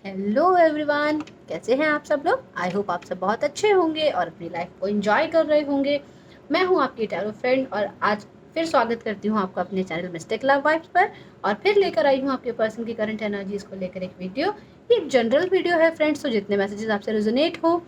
Hello everyone, कैसे हैं आप सब लोग। आई होप आप सब बहुत अच्छे होंगे और अपनी लाइफ को एंजॉय कर रहे होंगे। मैं हूं आपकी टैरो फ्रेंड और आज फिर स्वागत करती हूं आपका अपने चैनल मिस्टेक लव वाइब्स पर। और फिर लेकर आई हूं आपके पर्सन की करंट एनर्जीज को लेकर एक वीडियो। ये एक जनरल वीडियो है फ्रेंड्स, तो जितने मैसेजेस आपसे रेजोनेट हो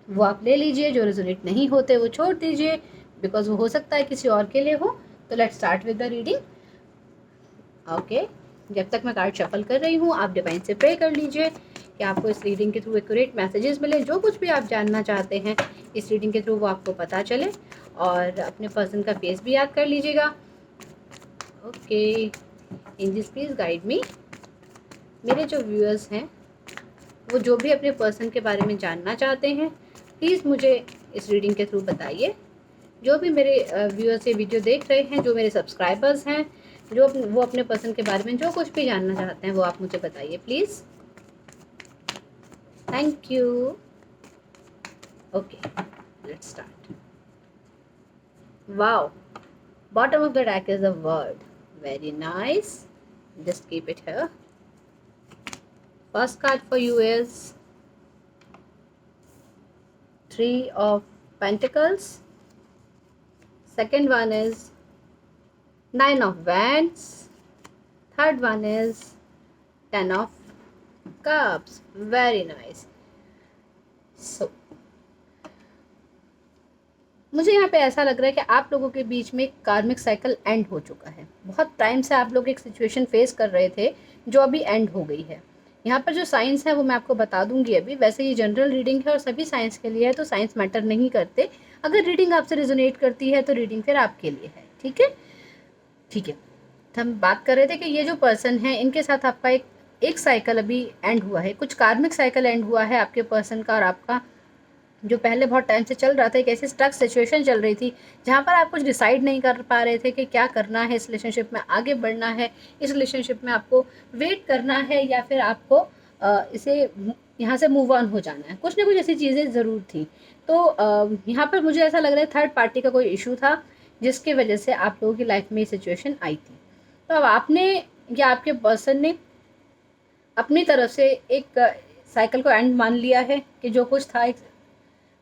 वो आप ले लीजिए, जो रेजोनेट नहीं होते वो छोड़ दीजिए, बिकॉज वो हो सकता है किसी और के लिए हो। तो let's start with the reading. Okay, जब तक मैं कार्ड शफल कर रही हूँ आप डिवाइन से प्रे कर लीजिए कि आपको इस रीडिंग के थ्रू एक्यूरेट मैसेजेस मिले, जो कुछ भी आप जानना चाहते हैं इस रीडिंग के थ्रू वो आपको पता चले। और अपने पर्सन का फेस भी याद कर लीजिएगा। Okay, angels please guide me. मेरे जो व्यूअर्स हैं वो जो भी अपने पर्सन के बारे में जानना चाहते हैं प्लीज़ मुझे इस रीडिंग के थ्रू बताइए। जो भी मेरे व्यूअर्स ये वीडियो देख रहे हैं, जो मेरे सब्सक्राइबर्स हैं, जो वो अपने पर्सन के बारे में जो कुछ भी जानना चाहते हैं वो आप मुझे बताइए please. Thank you. Okay, let's start. Wow, bottom of the deck is a word. Very nice. Just keep it here. First card for you is Three of Pentacles. Second one is Nine of Wands. Third one is Ten of Cups. Very nice. So मुझे यहाँ पे ऐसा लग रहा है कि आप लोगों के बीच में एक कार्मिक साइकिल एंड हो चुका है। बहुत टाइम से आप लोग एक सिचुएशन फेस कर रहे थे जो अभी एंड हो गई है। यहाँ पर जो साइंस है वो मैं आपको बता दूंगी अभी। वैसे ये जनरल रीडिंग है और सभी साइंस के लिए है, तो साइंस मैटर नहीं करते। अगर रीडिंग आपसे रेजोनेट करती है तो रीडिंग फिर आपके लिए है। ठीक है, ठीक है। तो हम बात कर रहे थे कि ये जो पर्सन है इनके साथ आपका एक साइकिल अभी एंड हुआ है। कुछ कार्मिक साइकिल एंड हुआ है आपके पर्सन का और आपका, जो पहले बहुत टाइम से चल रहा था। एक ऐसी स्टक सिचुएशन चल रही थी जहाँ पर आप कुछ डिसाइड नहीं कर पा रहे थे कि क्या करना है, इस रिलेशनशिप में आगे बढ़ना है, इस रिलेशनशिप में आपको वेट करना है या फिर आपको इसे यहाँ से मूव ऑन हो जाना है। कुछ ना कुछ ऐसी चीज़ें ज़रूर थी। तो यहाँ पर मुझे ऐसा लग रहा है थर्ड पार्टी का कोई इशू था जिसकी वजह से आप लोगों की लाइफ में ये सिचुएशन आई थी। तो अब आपने या आपके पर्सन ने अपनी तरफ से एक साइकिल को एंड मान लिया है कि जो कुछ था एक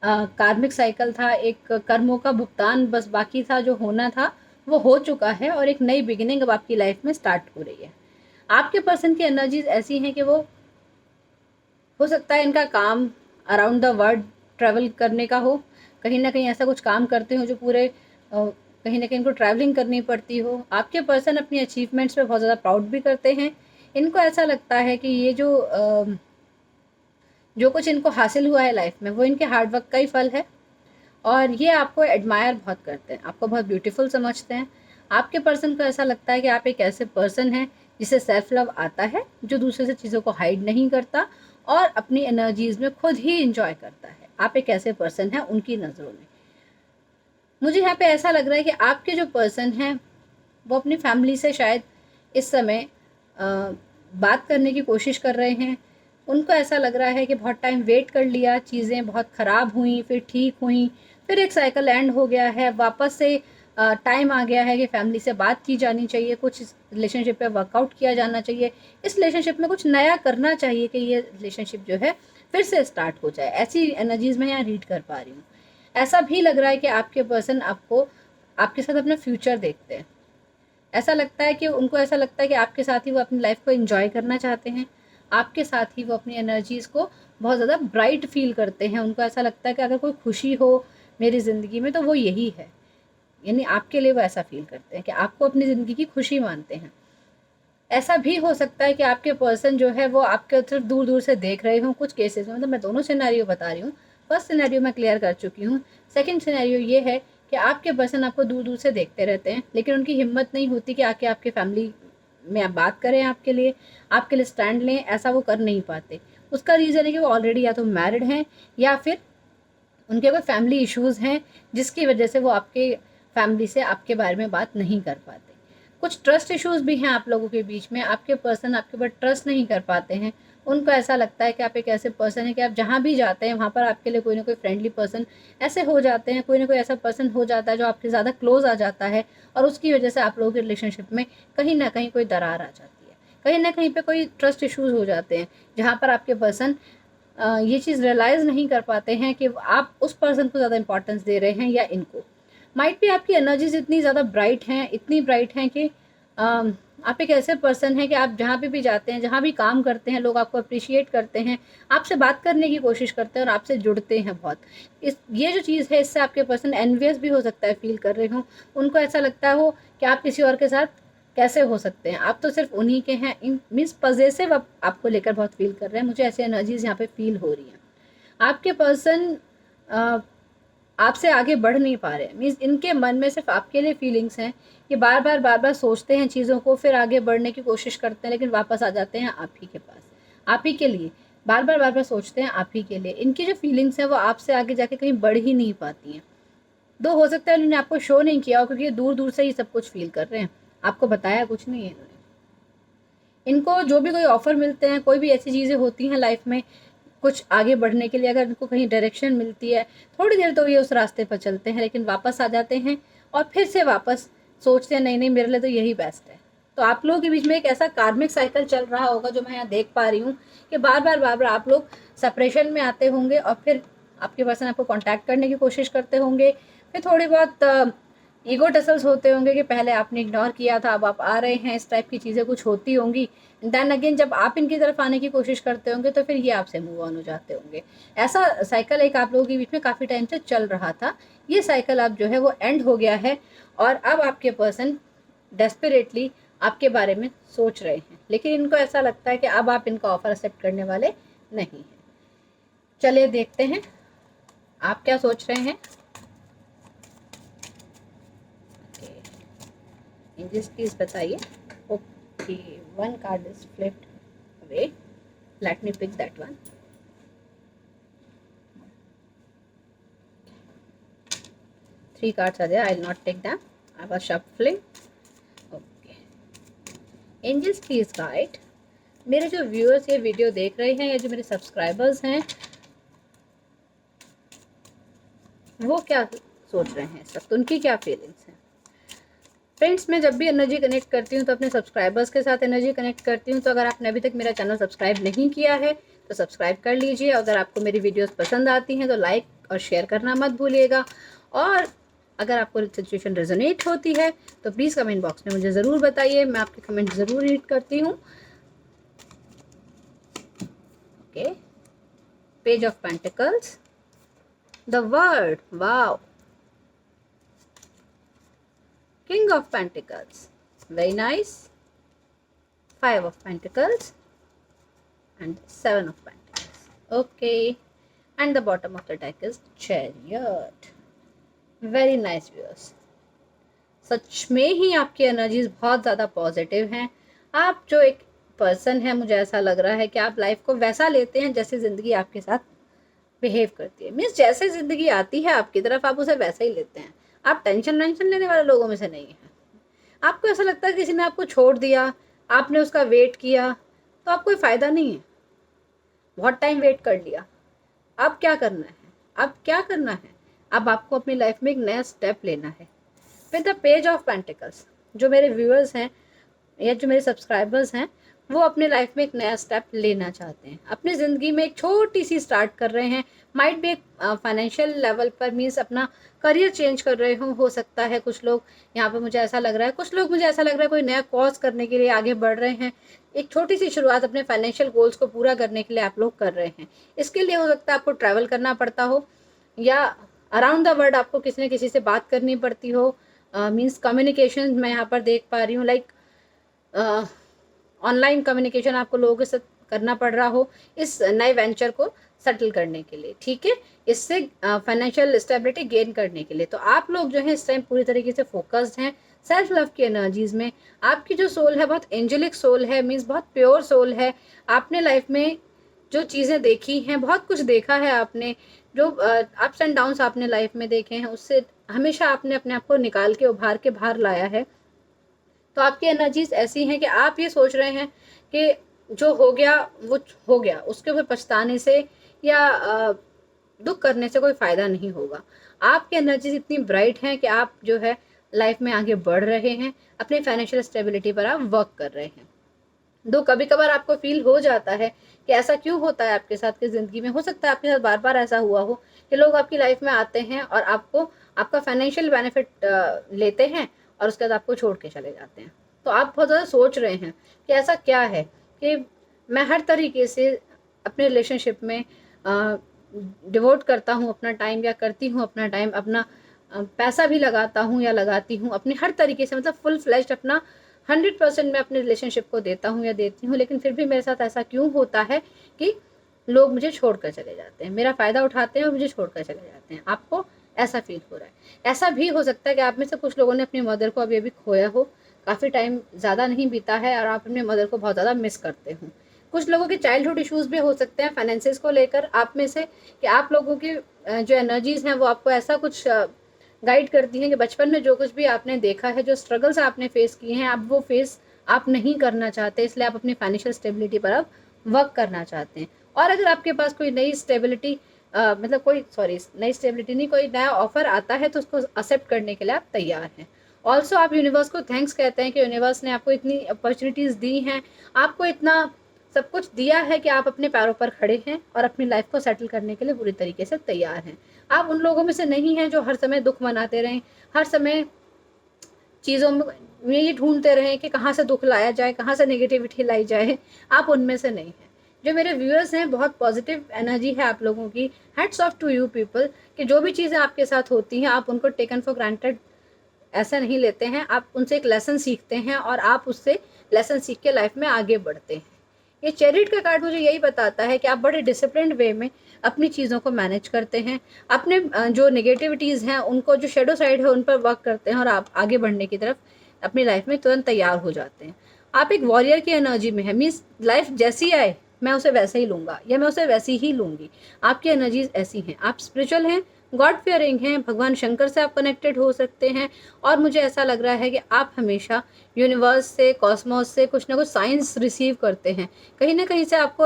कार्मिक साइकिल था, एक कर्मों का भुगतान बस बाकी था, जो होना था वो हो चुका है और एक नई बिगिनिंग अब आपकी लाइफ में स्टार्ट हो रही है। आपके पर्सन की एनर्जीज ऐसी हैं कि वो हो सकता है इनका काम अराउंड द वर्ल्ड ट्रैवल करने का हो, कहीं ना कहीं ऐसा कुछ काम करते हो जो पूरे कहीं ना कहीं इनको ट्रैवलिंग करनी पड़ती हो। आपके पर्सन अपनी अचीवमेंट्स पे बहुत ज़्यादा प्राउड भी करते हैं। इनको ऐसा लगता है कि ये जो कुछ इनको हासिल हुआ है लाइफ में वो इनके हार्डवर्क का ही फल है और ये आपको एडमायर बहुत करते हैं, आपको बहुत ब्यूटीफुल समझते हैं। आपके पर्सन को ऐसा लगता है कि आप एक ऐसे पर्सन हैं जिसे सेल्फ लव आता है, जो दूसरे से चीज़ों को हाइड नहीं करता और अपनी एनर्जीज में खुद ही इंजॉय करता है। आप एक ऐसे पर्सन हैं उनकी नज़रों में। मुझे यहाँ पे ऐसा लग रहा है कि आपके जो पर्सन हैं वो अपनी फैमिली से शायद इस समय बात करने की कोशिश कर रहे हैं। उनको ऐसा लग रहा है कि बहुत टाइम वेट कर लिया, चीज़ें बहुत ख़राब हुई, फिर ठीक हुई, फिर एक साइकिल एंड हो गया है, वापस से टाइम आ गया है कि फैमिली से बात की जानी चाहिए, कुछ रिलेशनशिप पे वर्कआउट किया जाना चाहिए, इस रिलेशनशिप में कुछ नया करना चाहिए कि ये रिलेशनशिप जो है फिर से स्टार्ट हो जाए। ऐसी एनर्जीज मैं यहाँ रीड कर पा रही हूँ। ऐसा भी लग रहा है कि आपके पर्सन आपको आपके साथ अपना फ्यूचर देखते हैं। ऐसा लगता है कि उनको ऐसा लगता है कि आपके साथ ही वो अपनी लाइफ को एंजॉय करना चाहते हैं, आपके साथ ही वो अपनी एनर्जीज़ को बहुत ज़्यादा ब्राइट फील करते हैं। उनको ऐसा लगता है कि अगर कोई खुशी हो मेरी ज़िंदगी में तो वो यही है, यानी आपके लिए वो ऐसा फील करते हैं कि आपको अपनी ज़िंदगी की खुशी मानते हैं। ऐसा भी हो सकता है कि आपके पर्सन जो है वो आपके तरफ दूर दूर से देख रहे हों। कुछ केसेस में, मतलब मैं दोनों सिनेरियो बता रही हूँ। फर्स्ट सिनेरियो मैं क्लियर कर चुकी हूँ। सेकंड सिनेरियो ये है कि आपके पर्सन आपको दूर दूर से देखते रहते हैं लेकिन उनकी हिम्मत नहीं होती कि आके आपके फैमिली में आप बात करें, आपके लिए स्टैंड लें। ऐसा वो कर नहीं पाते। उसका रीज़न है कि वो ऑलरेडी या तो मैरिड हैं या फिर उनके कोई फैमिली इश्यूज़ हैं जिसकी वजह से वो आपके फैमिली से आपके बारे में बात नहीं कर पाते। कुछ ट्रस्ट इश्यूज़ भी हैं आप लोगों के बीच में। आपके पर्सन आपके ऊपर ट्रस्ट नहीं कर पाते हैं। उनको ऐसा लगता है कि आप एक ऐसे पर्सन हैं कि आप जहाँ भी जाते हैं वहाँ पर आपके लिए कोई ना कोई फ्रेंडली पर्सन ऐसे हो जाते हैं, कोई ना कोई ऐसा पर्सन हो जाता है जो आपके ज़्यादा क्लोज आ जाता है और उसकी वजह से आप लोगों के रिलेशनशिप में कहीं ना कहीं कोई दरार आ जाती है। कहीं ना कहीं पे कोई ट्रस्ट इश्यूज हो जाते हैं, जहाँ पर आपके पर्सन ये चीज़ रियलाइज़ नहीं कर पाते हैं कि आप उस पर्सन को ज़्यादा इंपॉर्टेंस दे रहे हैं या इनको। माइट भी आपकी एनर्जीज इतनी ज़्यादा ब्राइट हैं, इतनी ब्राइट हैं कि आप एक ऐसे पर्सन हैं कि आप जहाँ पे भी जाते हैं, जहाँ भी काम करते हैं, लोग आपको अप्रिशिएट करते हैं, आपसे बात करने की कोशिश करते हैं और आपसे जुड़ते हैं बहुत। ये जो चीज़ है, इससे आपके पर्सन एनवियस भी हो सकता है, फील कर रहे हो, उनको ऐसा लगता हो कि आप किसी और के साथ कैसे हो सकते हैं, आप तो सिर्फ उन्हीं के हैं। इन मीन्स पजेसिव आपको लेकर बहुत फील कर रहे हैं। मुझे ऐसी एनर्जीज यहाँ पे फील हो रही हैं। आपके पर्सन आपसे आगे बढ़ नहीं पा रहे हैं, मीन्स इनके मन में सिर्फ आपके लिए फीलिंग्स हैं। ये बार बार सोचते हैं चीज़ों को, फिर आगे बढ़ने की कोशिश करते हैं, लेकिन वापस आ जाते हैं आप ही के पास, आप ही के लिए। बार बार सोचते हैं आप ही के लिए। इनकी जो फीलिंग्स हैं वो आपसे आगे जाके कहीं बढ़ ही नहीं पाती हैं। दो हो सकता है उन्होंने आपको शो नहीं किया हो, क्योंकि ये दूर दूर से ही सब कुछ फील कर रहे हैं, आपको बताया कुछ नहीं है इन्होंने। इनको जो भी कोई ऑफ़र मिलते हैं, कोई भी ऐसी चीज़ें होती हैं लाइफ में कुछ आगे बढ़ने के लिए, अगर इनको कहीं डायरेक्शन मिलती है, थोड़ी देर तो ये उस रास्ते पर चलते हैं, लेकिन वापस आ जाते हैं और फिर से वापस सोचते हैं नहीं मेरे लिए तो यही बेस्ट है। तो आप लोगों के बीच में एक ऐसा कार्मिक साइकिल चल रहा होगा जो मैं यहाँ देख पा रही हूँ, कि बार बार आप लोग सेपरेशन में आते होंगे और फिर आपके पर्सन आपको कॉन्टैक्ट करने की कोशिश करते होंगे, फिर थोड़ी बहुत ईगो टसल्स होते होंगे कि पहले आपने इग्नोर किया था, अब आप आ रहे हैं, इस टाइप की चीज़ें कुछ होती होंगी। देन अगेन जब आप इनकी तरफ आने की कोशिश करते होंगे तो फिर ये आपसे मूव ऑन हो जाते होंगे। ऐसा साइकिल एक आप लोगों के बीच में काफ़ी टाइम से चल रहा था। ये साइकिल अब जो है वो एंड हो गया है और अब आपके पर्सन डेस्परेटली आपके बारे में सोच रहे हैं, लेकिन इनको ऐसा लगता है कि अब आप इनका ऑफर एक्सेप्ट करने वाले नहीं हैं। चलिए देखते हैं आप क्या सोच रहे हैं। एंजल्स प्लीज बताइए। Okay, one card is flipped away, let me pick that one. Three cards are there, I'll not take them, I was shuffling. Okay, angels please guide। मेरे जो व्यूअर्स ये वीडियो देख रहे हैं या जो मेरे सब्सक्राइबर्स हैं वो क्या सोच रहे हैं, सब उनकी क्या फीलिंग्स हैं। फ्रेंड्स, मैं जब भी एनर्जी कनेक्ट करती हूँ तो अपने सब्सक्राइबर्स के साथ एनर्जी कनेक्ट करती हूँ। तो अगर आपने अभी तक मेरा चैनल सब्सक्राइब नहीं किया है तो सब्सक्राइब कर लीजिए। अगर आपको मेरी वीडियोस पसंद आती हैं तो लाइक और शेयर करना मत भूलिएगा। और अगर आपको सिचुएशन रेजोनेट होती है तो प्लीज़ कमेंट बॉक्स में मुझे ज़रूर बताइए, मैं आपके कमेंट ज़रूर रीड करती हूँ। Okay, page of pentacles, the word, wow, King of Pentacles, very nice, Five of Pentacles and Seven of Pentacles. Okay, and the bottom of the deck is Chariot. Very nice viewers. सच में ही आपकी energies बहुत ज़्यादा positive हैं। आप जो एक person है, मुझे ऐसा लग रहा है कि आप लाइफ को वैसा लेते हैं जैसे ज़िंदगी आपके साथ बिहेव करती है। मीन्स जैसे ज़िंदगी आती है आपकी तरफ आप उसे वैसा ही लेते हैं। आप टेंशन लेने वाले लोगों में से नहीं हैं। आपको ऐसा लगता है किसी ने आपको छोड़ दिया, आपने उसका वेट किया तो अब कोई फ़ायदा नहीं है, बहुत टाइम वेट कर लिया, अब क्या करना है, अब क्या करना है, अब आपको अपनी लाइफ में एक नया स्टेप लेना है। With the page of pentacles, जो मेरे व्यूअर्स हैं या जो मेरे सब्सक्राइबर्स हैं वो अपने लाइफ में एक नया स्टेप लेना चाहते हैं, अपनी ज़िंदगी में एक छोटी सी स्टार्ट कर रहे हैं। माइट भी एक फाइनेंशियल लेवल पर, मीन्स अपना करियर चेंज कर रहे हो सकता है कुछ लोग। यहाँ पे मुझे ऐसा लग रहा है, कुछ लोग मुझे ऐसा लग रहा है कोई नया कॉज करने के लिए आगे बढ़ रहे हैं। एक छोटी सी शुरुआत अपने फाइनेंशियल गोल्स को पूरा करने के लिए आप लोग कर रहे हैं। इसके लिए हो सकता है आपको ट्रैवल करना पड़ता हो या अराउंड द वर्ल्ड आपको किसी न किसी से बात करनी पड़ती हो। मीन्स कम्युनिकेशन मैं यहाँ पर देख पा रही हूँ, लाइक ऑनलाइन कम्युनिकेशन आपको लोगों के साथ करना पड़ रहा हो इस नए वेंचर को सेटल करने के लिए, ठीक है, इससे फाइनेंशियल स्टेबिलिटी गेन करने के लिए। तो आप लोग जो है इस टाइम पूरी तरीके से फोकस्ड हैं सेल्फ लव की एनर्जीज में। आपकी जो सोल है बहुत एंजेलिक सोल है, मीन्स बहुत प्योर सोल है। आपने लाइफ में जो चीज़ें देखी हैं, बहुत कुछ देखा है आपने, जो अप्स एंड डाउन्स आपने लाइफ में देखे हैं, उससे हमेशा आपने अपने आप को निकाल के उभार के बाहर लाया है। तो आपकी एनर्जीज ऐसी हैं कि आप ये सोच रहे हैं कि जो हो गया वो हो गया, उसके ऊपर पछताने से या दुख करने से कोई फ़ायदा नहीं होगा। आपकी एनर्जीज इतनी ब्राइट हैं कि आप जो है लाइफ में आगे बढ़ रहे हैं, अपनी फाइनेंशियल स्टेबिलिटी पर आप वर्क कर रहे हैं। दो कभी कभार आपको फील हो जाता है कि ऐसा क्यों होता है आपके साथ की ज़िंदगी में, हो सकता है आपके साथ बार बार ऐसा हुआ हो कि लोग आपकी लाइफ में आते हैं और आपको आपका फाइनेंशियल बेनिफिट लेते हैं और उसके बाद आपको छोड़ के चले जाते हैं। तो आप बहुत ज़्यादा सोच रहे हैं कि ऐसा क्या है कि मैं हर तरीके से अपने रिलेशनशिप में डिवोट करता हूँ अपना टाइम, या करती हूँ अपना टाइम, अपना पैसा भी लगाता हूँ या लगाती हूँ अपनी हर तरीके से, मतलब फुल फ्लैश्ड अपना 100% मैं अपने रिलेशनशिप को देता हूँ या देती हूँ, लेकिन फिर भी मेरे साथ ऐसा क्यों होता है कि लोग मुझे छोड़कर चले जाते हैं, मेरा फ़ायदा उठाते हैं और मुझे छोड़कर चले जाते हैं। आपको ऐसा फील हो रहा है। ऐसा भी हो सकता है कि आप में से कुछ लोगों ने अपनी मदर को अभी खोया हो, काफ़ी टाइम ज़्यादा नहीं बीता है और आप अपने मदर को बहुत ज़्यादा मिस करते हो। कुछ लोगों के चाइल्डहुड इश्यूज़ भी हो सकते हैं फाइनेंसेस को लेकर आप में से, कि आप लोगों की जो एनर्जीज़ हैं वो आपको ऐसा कुछ गाइड करती हैं कि बचपन में जो कुछ भी आपने देखा है, जो स्ट्रगल्स आपने फेस किए हैं, अब वो फेस आप नहीं करना चाहते, इसलिए आप अपनी फाइनेंशियल स्टेबिलिटी पर अब वर्क करना चाहते हैं। और अगर आपके पास कोई नई स्टेबिलिटी मतलब कोई नई स्टेबिलिटी नहीं, कोई नया ऑफर आता है तो उसको एक्सेप्ट करने के लिए आप तैयार हैं। ऑल्सो आप यूनिवर्स को थैंक्स कहते हैं कि यूनिवर्स ने आपको इतनी अपॉर्चुनिटीज़ दी हैं, आपको इतना सब कुछ दिया है कि आप अपने पैरों पर खड़े हैं और अपनी लाइफ को सेटल करने के लिए पूरी तरीके से तैयार हैं। आप उन लोगों में से नहीं हैं जो हर समय दुख मनाते रहें, हर समय चीज़ों में ये ढूंढते रहें कि कहाँ से दुख लाया जाए, कहाँ से नेगेटिविटी लाई जाए। आप उनमें से नहीं हैं। जो मेरे व्यूअर्स हैं, बहुत पॉजिटिव एनर्जी है आप लोगों की। Hats off to you people कि जो भी चीज़ें आपके साथ होती हैं आप उनको टेकन फॉर ग्रांटेड ऐसा नहीं लेते हैं, आप उनसे एक लेसन सीखते हैं और आप उससे लेसन सीख के लाइफ में आगे बढ़ते हैं। ये चैरिट का कार्ड मुझे यही बताता है कि आप बड़े डिसिप्लिन्ड वे में अपनी चीज़ों को मैनेज करते हैं, अपने जो नेगेटिविटीज़ हैं उनको, जो शेडो साइड है उन पर वर्क करते हैं और आप आगे बढ़ने की तरफ अपनी लाइफ में तुरंत तैयार हो जाते हैं। आप एक वॉरियर की एनर्जी में है, मीन्स लाइफ जैसी आए मैं उसे वैसे ही लूँगा या मैं उसे वैसी ही लूँगी। आपकी एनर्जीज ऐसी हैं। आप स्पिरिचुअल हैं, गॉड फियरिंग हैं, भगवान शंकर से आप कनेक्टेड हो सकते हैं। और मुझे ऐसा लग रहा है कि आप हमेशा यूनिवर्स से, कॉस्मोस से कुछ ना कुछ साइंस रिसीव करते हैं। कहीं ना कहीं से आपको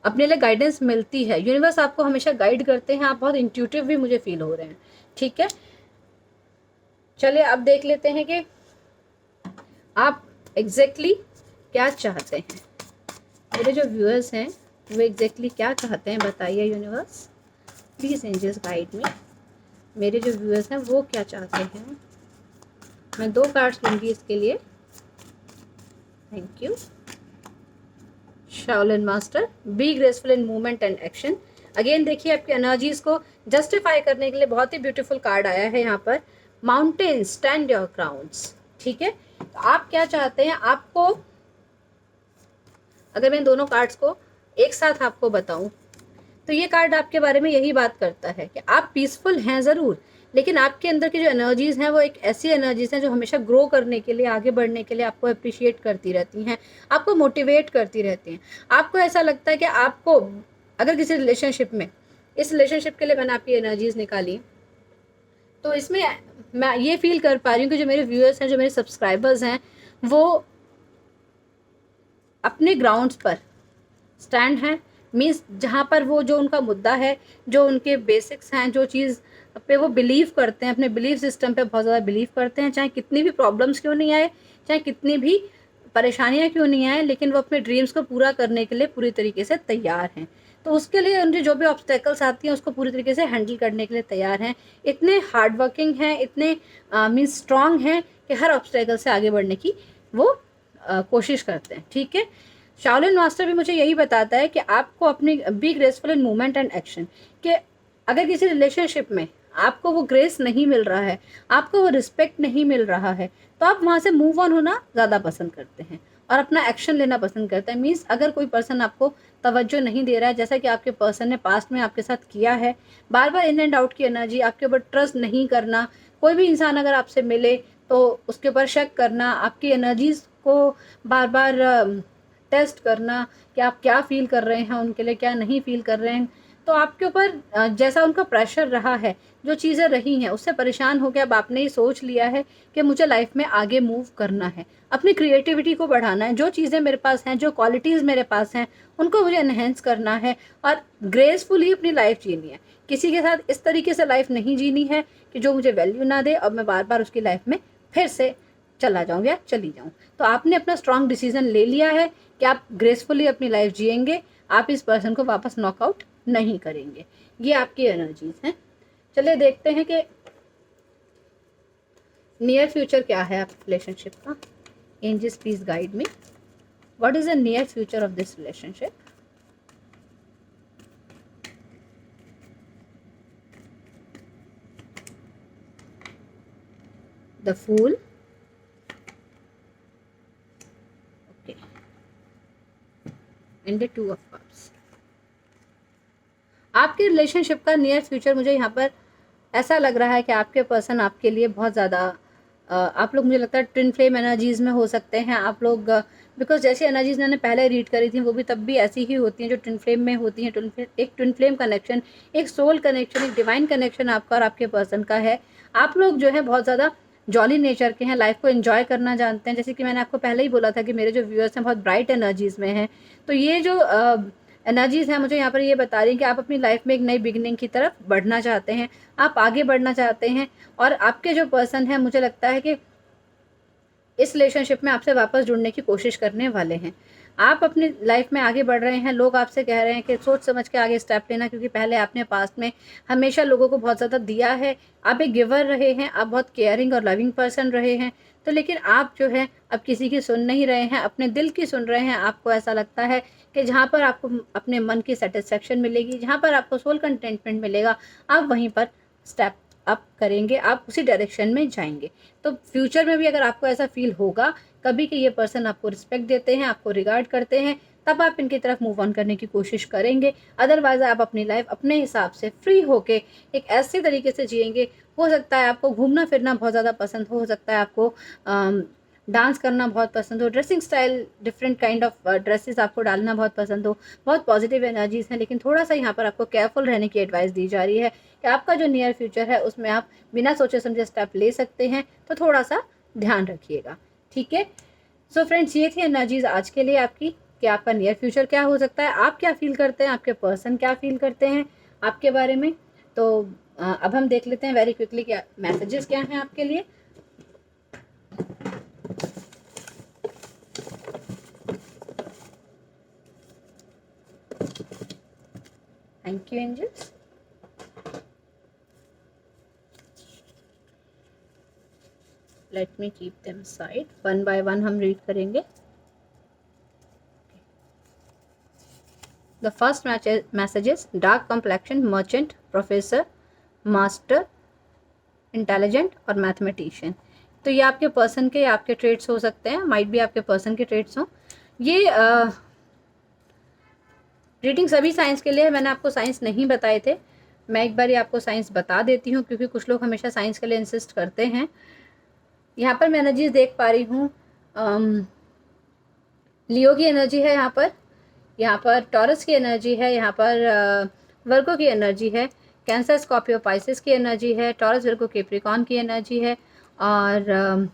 अपने लिए गाइडेंस मिलती है। यूनिवर्स आपको हमेशा गाइड करते हैं। आप बहुत इंट्यूटिव भी मुझे फील हो रहे हैं। ठीक है, चलिए अब देख लेते हैं कि आप एग्जैक्टली क्या चाहते हैं। मेरे जो व्यूअर्स हैं वो एग्जैक्टली क्या चाहते हैं बताइए universe, please angels guide me. मेरे जो व्यूअर्स हैं वो क्या चाहते हैं। मैं 2 कार्ड्स लूँगी इसके लिए। Thank you. Shaolin master, be graceful in movement and action. Again देखिए आपकी एनर्जीज को जस्टिफाई करने के लिए बहुत ही ब्यूटीफुल कार्ड आया है यहाँ पर, माउंटेन स्टैंड योर ग्राउंड्स। ठीक है, तो आप क्या चाहते हैं। आपको अगर मैं दोनों कार्ड्स को एक साथ आपको बताऊं तो ये कार्ड आपके बारे में यही बात करता है कि आप पीसफुल हैं ज़रूर, लेकिन आपके अंदर की जो एनर्जीज़ हैं वो एक ऐसी एनर्जीज़ हैं जो हमेशा ग्रो करने के लिए, आगे बढ़ने के लिए आपको अप्रिशिएट करती रहती हैं, आपको मोटिवेट करती रहती हैं। आपको ऐसा लगता है कि आपको अगर किसी रिलेशनशिप में, इस रिलेशनशिप के लिए मैंने आपकी एनर्जीज़ निकाली, तो इसमें मैं ये फील कर पा रही हूँ कि जो मेरे व्यूअर्स हैं, जो मेरे सब्सक्राइबर्स हैं, वो अपने ग्राउंड्स पर स्टैंड हैं। मीन्स जहाँ पर वो, जो उनका मुद्दा है, जो उनके बेसिक्स हैं, जो चीज़ पे वो बिलीव करते हैं, अपने बिलीफ सिस्टम पे बहुत ज़्यादा बिलीव करते हैं, चाहे कितनी भी प्रॉब्लम्स क्यों नहीं आए, चाहे कितनी भी परेशानियाँ क्यों नहीं आए, लेकिन वो अपने ड्रीम्स को पूरा करने के लिए पूरी तरीके से तैयार हैं। तो उसके लिए उनके जो भी ऑब्स्टेकल्स आती हैं उसको पूरी तरीके से हैंडल करने के लिए तैयार हैं। इतने हार्ड वर्किंग हैं, इतने मीन्स स्ट्रांग हैं कि हर ऑब्स्टेकल से आगे बढ़ने की वो कोशिश करते हैं। ठीक है, शाओलिन मास्टर भी मुझे यही बताता है कि आपको अपनी be graceful in movement and action, कि अगर किसी रिलेशनशिप में आपको वो ग्रेस नहीं मिल रहा है, आपको वो रिस्पेक्ट नहीं मिल रहा है, तो आप वहाँ से मूव ऑन होना ज़्यादा पसंद करते हैं और अपना एक्शन लेना पसंद करते हैं। मीन्स अगर कोई पर्सन आपको तवज्जो नहीं दे रहा है, जैसा कि आपके पर्सन ने पास्ट में आपके साथ किया है, बार बार इन एंड आउट की एनर्जी, आपके ऊपर ट्रस्ट नहीं करना, कोई भी इंसान अगर आपसे मिले तो उसके ऊपर शक करना, आपकी एनर्जीज़ को बार बार टेस्ट करना कि आप क्या फील कर रहे हैं उनके लिए, क्या नहीं फील कर रहे हैं, तो आपके ऊपर जैसा उनका प्रेशर रहा है, जो चीज़ें रही हैं, उससे परेशान हो के अब आपने ये सोच लिया है कि मुझे लाइफ में आगे मूव करना है, अपनी क्रिएटिविटी को बढ़ाना है, जो चीज़ें मेरे पास हैं, जो क्वालिटीज़ मेरे पास हैं, उनको मुझे एनहेंस करना है और ग्रेसफुली अपनी लाइफ जीनी है। किसी के साथ इस तरीके से लाइफ नहीं जीनी है कि जो मुझे वैल्यू ना दे और मैं बार बार उसकी लाइफ में फिर से चला जाऊँ या चली जाऊँ। तो आपने अपना स्ट्रॉन्ग डिसीजन ले लिया है कि आप ग्रेसफुली अपनी लाइफ जिएंगे, आप इस पर्सन को वापस नॉकआउट नहीं करेंगे। ये आपकी एनर्जीज हैं। चलिए देखते हैं कि नियर फ्यूचर क्या है आपके रिलेशनशिप का। Angels please guide me, what is the near future of this relationship. The fool, okay, and the two of cups. आपके रिलेशनशिप का नियर फ्यूचर मुझे यहाँ पर ऐसा लग रहा है कि आपके पर्सन आपके लिए बहुत ज़्यादा आप लोग, मुझे लगता है ट्विन फ्लेम एनर्जीज़ में हो सकते हैं आप लोग, बिकॉज जैसी एनर्जीज मैंने पहले रीड करी थी वो भी तब भी ऐसी ही होती हैं जो ट्विन फ्लेम में होती हैं। एक ट्विन फ्लेम कनेक्शन, एक सोल कनेक्शन, एक डिवाइन कनेक्शन आपका और आपके पर्सन का है। आप लोग जो है बहुत ज़्यादा जॉली नेचर के हैं, लाइफ को एंजॉय करना जानते हैं। जैसे कि मैंने आपको पहले ही बोला था कि मेरे जो व्यूअर्स हैं बहुत ब्राइट एनर्जीज़ में हैं। तो ये जो एनर्जीज़ हैं मुझे यहाँ पर ये बता रही हैं कि आप अपनी लाइफ में एक नई बिगिनिंग की तरफ बढ़ना चाहते हैं, आप आगे बढ़ना चाहते हैं। और आपके जो पर्सन हैं मुझे लगता है कि इस रिलेशनशिप में आपसे वापस जुड़ने की कोशिश करने वाले हैं। आप अपनी लाइफ में आगे बढ़ रहे हैं, लोग आपसे कह रहे हैं कि सोच समझ के आगे स्टेप लेना, क्योंकि पहले आपने पास्ट में हमेशा लोगों को बहुत ज़्यादा दिया है। आप एक गिवर रहे हैं, आप बहुत केयरिंग और लविंग पर्सन रहे हैं। तो लेकिन आप जो है अब किसी की सुन नहीं रहे हैं, अपने दिल की सुन रहे हैं। आपको ऐसा लगता है कि जहाँ पर आपको अपने मन की सेटिस्फेक्शन मिलेगी, जहाँ पर आपको सोल कंटेंटमेंट मिलेगा, आप वहीं पर स्टेप अप करेंगे, आप उसी डायरेक्शन में जाएंगे। तो फ्यूचर में भी अगर आपको ऐसा फील होगा कभी कि ये पर्सन आपको रिस्पेक्ट देते हैं, आपको रिगार्ड करते हैं, तब आप इनकी तरफ मूव ऑन करने की कोशिश करेंगे। अदरवाइज आप अपनी लाइफ अपने हिसाब से फ्री होके एक ऐसे तरीके से जिएंगे। हो सकता है आपको घूमना फिरना बहुत ज़्यादा पसंद हो सकता है आपको डांस करना बहुत पसंद हो, dressing style different kind of dresses आपको डालना बहुत पसंद हो, बहुत पॉजिटिव एनर्जीज हैं। लेकिन थोड़ा सा यहाँ पर आपको केयरफुल रहने की एडवाइस दी जा रही है कि आपका जो नियर फ्यूचर है उसमें आप बिना सोचे समझे स्टेप ले सकते हैं, तो थोड़ा सा ध्यान रखिएगा, ठीक है। सो फ्रेंड्स, ये थी एनर्जीज आज के लिए आपकी कि आपका नियर फ्यूचर क्या हो सकता है, आप क्या फील करते हैं, आपके पर्सन क्या फील करते हैं आपके बारे में। तो अब हम देख लेते हैं वेरी क्विकली क्या मैसेजेस क्या हैं आपके लिए। Thank you angels. Let me keep them side, one by one हम रीड करेंगे। The first messages, dark complexion, merchant, professor, master, intelligent और मैथमेटिशियन। तो ये आपके पर्सन के आपके ट्रेड्स हो सकते हैं, माइट भी आपके पर्सन के ट्रेड्स हों। ये रीडिंग सभी साइंस के लिए है, मैंने आपको साइंस नहीं बताए थे, मैं एक बार ये आपको साइंस बता देती हूँ क्योंकि कुछ लोग हमेशा साइंस के लिए इंसिस्ट करते हैं। यहाँ पर मैं एनर्जीज देख पा रही हूँ, लियो की एनर्जी है यहाँ पर टॉरस की एनर्जी है, यहाँ पर वर्गो की एनर्जी है, कैंसर, स्कॉर्पियो, पाइसेस की एनर्जी है, टॉरस, वर्गो, कैप्रिकॉर्न की एनर्जी है, और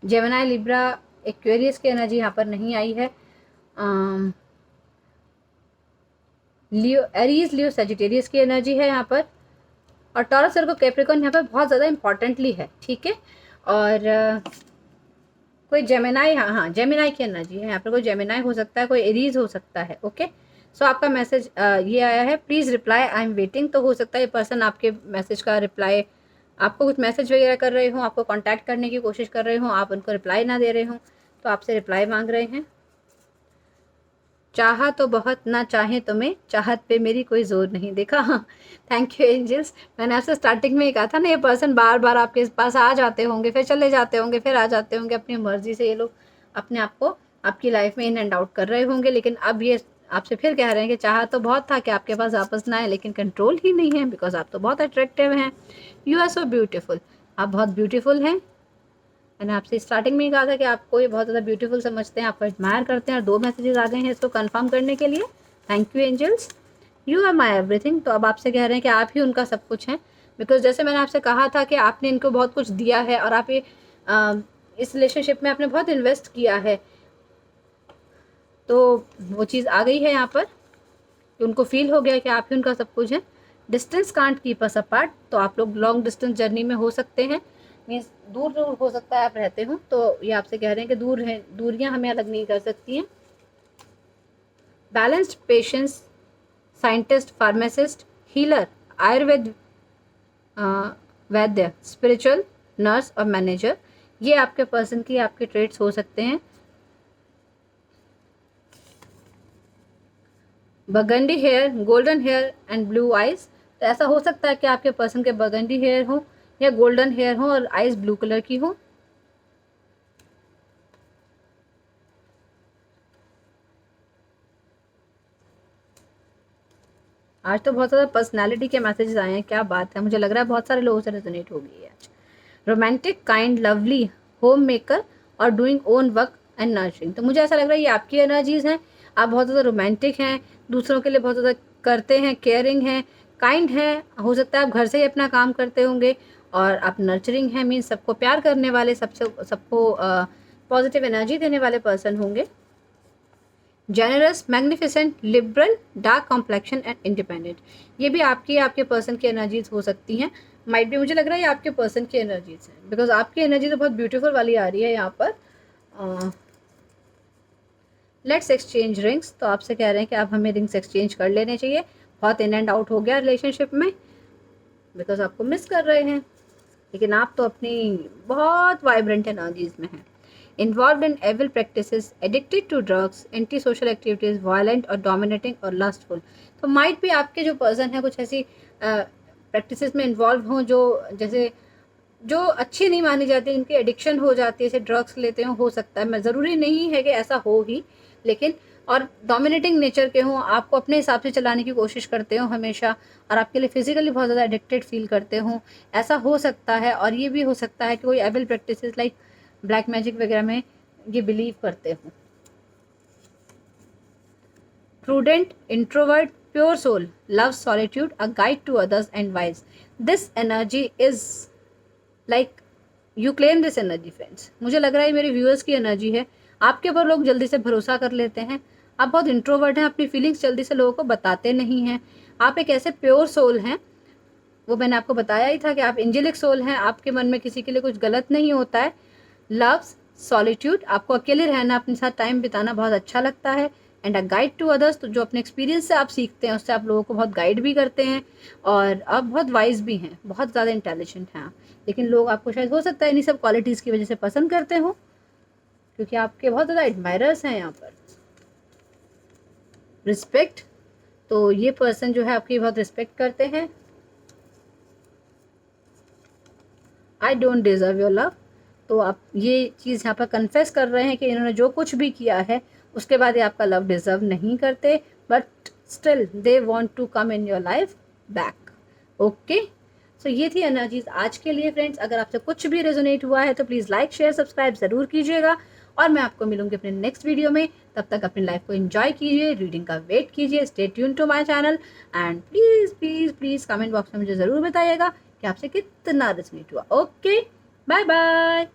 जेमिनी, लिब्रा, एक्वेरियस की एनर्जी यहाँ पर नहीं आई है। लियो, एरीज, लियो, सजिटेरियस की एनर्जी है यहाँ पर, और टॉरस, वर्गो, कैप्रिकॉर्न यहाँ पर बहुत ज़्यादा इंपॉर्टेंटली है, ठीक है। और कोई जेमिनी, हाँ जेमिनी की एनर्जी है यहाँ पर, कोई जेमिनी हो सकता है, कोई एरीज हो सकता है, ओके। सो आपका मैसेज ये आया है, please reply, I am waiting. तो हो सकता है ये पर्सन आपके मैसेज का रिप्लाई, आपको कुछ मैसेज वगैरह कर रहे हो, आपको कांटेक्ट करने की कोशिश कर रहे हो, आप उनको रिप्लाई ना दे रहे हो, तो आपसे रिप्लाई मांग रहे हैं। चाहा तो बहुत, ना चाहे तुम्हें, चाहत पे मेरी कोई जोर नहीं, देखा। Thank you angels. मैंने आपसे स्टार्टिंग में ही कहा था ना, ये पर्सन बार बार आपके पास आ जाते होंगे, फिर चले जाते होंगे, फिर आ जाते होंगे, अपनी मर्जी से ये लोग अपने आप को आपकी लाइफ में इन एंड आउट कर रहे होंगे। लेकिन अब ये आपसे फिर कह रहे हैं कि चाहा तो बहुत था कि आपके पास वापस ना आए, लेकिन कंट्रोल ही नहीं है, बिकॉज आप तो बहुत अट्रैक्टिव हैं, यू आर सो ब्यूटीफुल, आप बहुत ब्यूटीफुल हैं। मैंने आपसे स्टार्टिंग में ही कहा था कि आपको ये बहुत ज़्यादा ब्यूटीफुल समझते हैं, आपको एडमायर करते हैं, और 2 मैसेजेस आ गए हैं इसको कंफर्म करने के लिए। Thank you angels, you are my everything. तो अब आपसे कह रहे हैं कि आप ही उनका सब कुछ हैं, बिकॉज जैसे मैंने आपसे कहा था कि आपने इनको बहुत कुछ दिया है और आप ये इस रिलेशनशिप में आपने बहुत इन्वेस्ट किया है, तो वो चीज़ आ गई है यहाँ पर कि उनको फील हो गया कि आप ही उनका सब कुछ हैं। Distance can't keep us apart, तो आप लोग लॉन्ग डिस्टेंस जर्नी में हो सकते हैं, मीन्स दूर दूर हो सकता है आप रहते हो, तो ये आपसे कह रहे हैं कि दूर है, दूरियां हमें अलग नहीं कर सकती हैं। Balanced patience, scientist, pharmacist, healer, Ayurveda वैद्य, स्पिरिचुअल, नर्स और मैनेजर, ये आपके पर्सन की आपके ट्रेड्स हो सकते हैं। Burgundy hair, golden hair and blue eyes, तो ऐसा हो सकता है कि आपके पर्सन के बर्गंडी हेयर हो या गोल्डन हेयर हो और आइज ब्लू कलर की हो। आज तो बहुत ज़्यादा पर्सनालिटी के मैसेजेस आए हैं, क्या बात है, मुझे लग रहा है बहुत सारे लोगों से रेजोनेट हो गई है आज। Romantic, kind, lovely, home maker और doing own work and nurturing, तो मुझे ऐसा लग रहा है ये आपकी एनर्जीज हैं। आप बहुत ज़्यादा रोमांटिक हैं, दूसरों के लिए बहुत ज़्यादा करते हैं, केयरिंग हैं, काइंड हैं, हो सकता है आप घर से ही अपना काम करते होंगे, और आप नर्चरिंग हैं, मीन्स सबको प्यार करने वाले, सबको पॉजिटिव एनर्जी देने वाले पर्सन होंगे। Generous, magnificent, liberal, dark complexion and independent, ये भी आपके पर्सन की एनर्जीज हो सकती हैं। माइट भी, मुझे लग रहा है ये आपके पर्सन की एनर्जीज हैं, बिकॉज आपकी एनर्जी तो बहुत ब्यूटीफुल वाली आ रही है यहाँ पर। लेट्स एक्सचेंज रिंग्स, तो आपसे कह रहे हैं कि आप हमें रिंग्स एक्सचेंज कर लेने चाहिए, बहुत इन एंड आउट हो गया रिलेशनशिप में, बिकॉज आपको मिस कर रहे हैं, लेकिन आप तो अपनी बहुत वाइब्रेंट एनर्जीज में हैं। Involve in evil practices, addicted to drugs, anti social activities, violent और डोमिनेटिंग और लस्टफुल, तो माइट भी आपके जो पर्सन है कुछ ऐसी प्रैक्टिसेस में इन्वॉल्व हों जो जैसे जो अच्छी नहीं मानी जाती, इनकी एडिक्शन हो जाती है, जैसे ड्रग्स लेते हो सकता है, मैं ज़रूरी नहीं है कि ऐसा हो ही, लेकिन और डोमिनेटिंग नेचर के हों, आपको अपने हिसाब से चलाने की कोशिश करते हो हमेशा, और आपके लिए फिजिकली बहुत ज़्यादा एडिक्टेड फील करते हो, ऐसा हो सकता है। और ये भी हो सकता है कि कोई evil practices like black magic वगैरह में ये बिलीव करते हो। Prudent, introvert, pure soul, love solitude, a guide to others and wise, this energy is like you claim this energy friends, मुझे लग रहा है मेरे व्यूअर्स की एनर्जी है, आपके ऊपर लोग जल्दी से भरोसा कर लेते हैं, आप बहुत इंट्रोवर्ट हैं, अपनी फीलिंग्स जल्दी से लोगों को बताते नहीं हैं, आप एक ऐसे प्योर सोल हैं, वो मैंने आपको बताया ही था कि आप एंजेलिक सोल हैं, आपके मन में किसी के लिए कुछ गलत नहीं होता है। लव्स सॉलिट्यूड, आपको अकेले रहना, अपने साथ टाइम बिताना बहुत अच्छा लगता है। And a guide to others, तो जो अपने एक्सपीरियंस से आप सीखते हैं उससे आप लोगों को बहुत गाइड भी करते हैं, और आप बहुत वाइज भी हैं, बहुत ज़्यादा इंटेलिजेंट हैं आप, लेकिन लोग आपको शायद हो सकता है इन्हीं सब क्वालिटीज़ की वजह से पसंद करते हो, क्योंकि आपके बहुत ज़्यादा एडमायरर्स हैं यहाँ पर। रिस्पेक्ट, तो ये पर्सन जो है आपकी बहुत रिस्पेक्ट करते हैं। I don't deserve your love, तो आप ये चीज़ यहाँ पर कन्फेस कर रहे हैं कि इन्होंने जो कुछ भी किया है उसके बाद ये आपका लव डिज़र्व नहीं करते, but still they want to come in your life back. Okay, so ये थी एनर्जीज आज के लिए फ्रेंड्स। अगर आपसे कुछ भी रेजोनेट हुआ है तो प्लीज़ लाइक शेयर सब्सक्राइब ज़रूर कीजिएगा, और मैं आपको मिलूंगी अपने नेक्स्ट वीडियो में। तब तक अपनी लाइफ को एंजॉय कीजिए, रीडिंग का वेट कीजिए, stay tune to my channel, and please please please comment box में मुझे ज़रूर बताइएगा कि आपसे कितना रेजोनेट हुआ। Okay, bye bye.